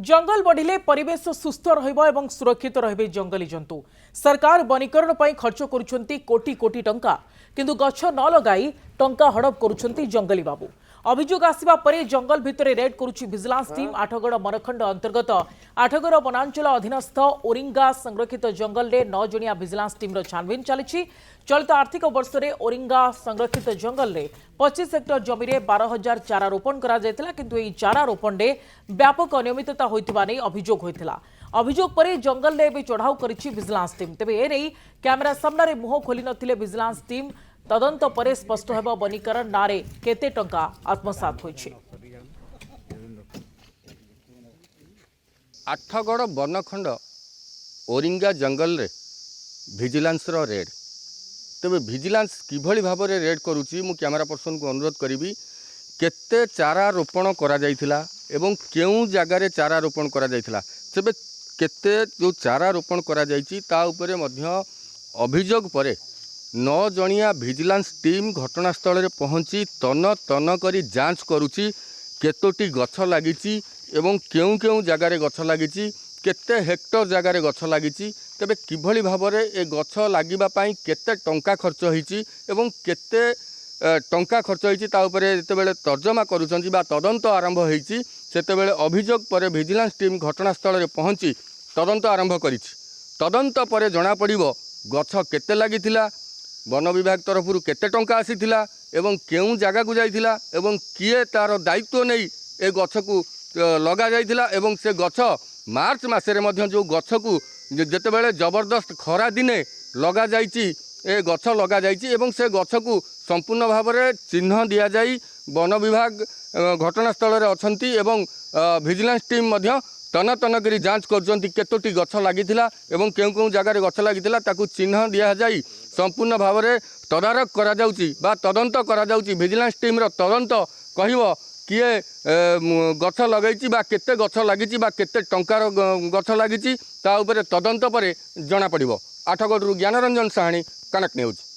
जंगल बढ़िले परिवेश सुस्थ रहिबो सुरक्षित रहिबे जंगली जंतु। सरकार वनीकरण पर खर्च करुछंती कोटी कोटी टंका, किंतु गछ न लगाई टंका हड़प करुछंती जंगली बाबू। अभियोग आसिबा परे जंगल भितरे रेड करुछि विजिलेंस टीम। आठगड़ मनखंड अंतर्गत आठगड़ वनांचल अधीनस्थ ओरिंगा संरक्षित जंगल रे 9 जणिया विजिलेंस टीम छानबीन चली। चलित आर्थिक वर्ष में ओरिंगा संरक्षित जंगल में 25 हेक्टर जमी में 12,000 चारा रोपण करा जायतिला, किंतु एही चारा रोपण में व्यापक अनियमितता होइतिबा नै अभियोग होइतिला। अभियोग पर जंगल में चढ़ाऊ करिछि विजिलेंस टीम। तेबे ए नै कैमेरा सामने मुह खोली नथिले विजिलेंस टीम। तदंत पर स्पष्ट हेब वनीकरण नारे केते टंका आत्मसात होइछि। आठगड़ बनखंड ओरिंगा जंगल रे विजिलेंस रो रेड। तेबे विजिलेंस किभली भाव में रेड करुच्ची मु कैमेरा पर्सन को अनुरोध करी केते चारा रोपण करा जायतिला एवं केउ जगार चारा रोपण करा जायतिला। तेबे केते जो चारा रोपण करा जायछि ता उपरे मध्य अभियोग परे 9 जणिया विजिलेंस टीम घटनास्थल रे पहुंची तन तन करी जांच करुच्ची केतोटी गछ लागिछि एवं केउ केउ जगार गछ लागिछि, केते हेक्टर जगार गछ लागिछि। तेबे किभली भाव में ए गछ लागिबा पई केते टंका खर्च होईछि एवं केते टंका खर्च होईछि ता उपरे जेतेबेले तर्जमा करूछन्ति बा तदंत आरंभ होईछि सेतेबेले अभियोग पर विजिलेंस टीम घटनास्थल रे पहुंची तदंत आरंभ करिछि। तदंत पर जणा पड़िबो गछ केते लागिथिला, वन विभाग तरफ केते टंका आसीथिला एवं केउ जगह को जाइथिला एवं किए तार दायित्व नहीं ए गछ को लगा जाइथिला एवं से गछ मार्च मासरे मध्य जो गछ को जेतेबेले जबरदस्त खरा दिने लगा जाइछि ए गछ लगा जाइछि एवं से गछ को संपूर्ण भाव में चिन्ह दिया जाई वन विभाग घटनास्थल रे अछंती एवं विजिलेंस टीम मध्य तन तन करी जांच करछंती केतोटी गछ लागिथिला एवं केउ केउ जगार गछ लागिथिला ताकू चिन्ह दिया जाई संपूर्ण भाव में तदारक करा जाउची बा तदंत करा जाउची। विजिलेंस टीम रो तदंत कहिबो किए गछ लगैछि बा केते गछ लागिछि बा केते टंकार गछ लागिछि ता उपरे तदंत पर जना पड़िबो। आठगड़रू ज्ञानरंजन साहानी, कनक न्यूज।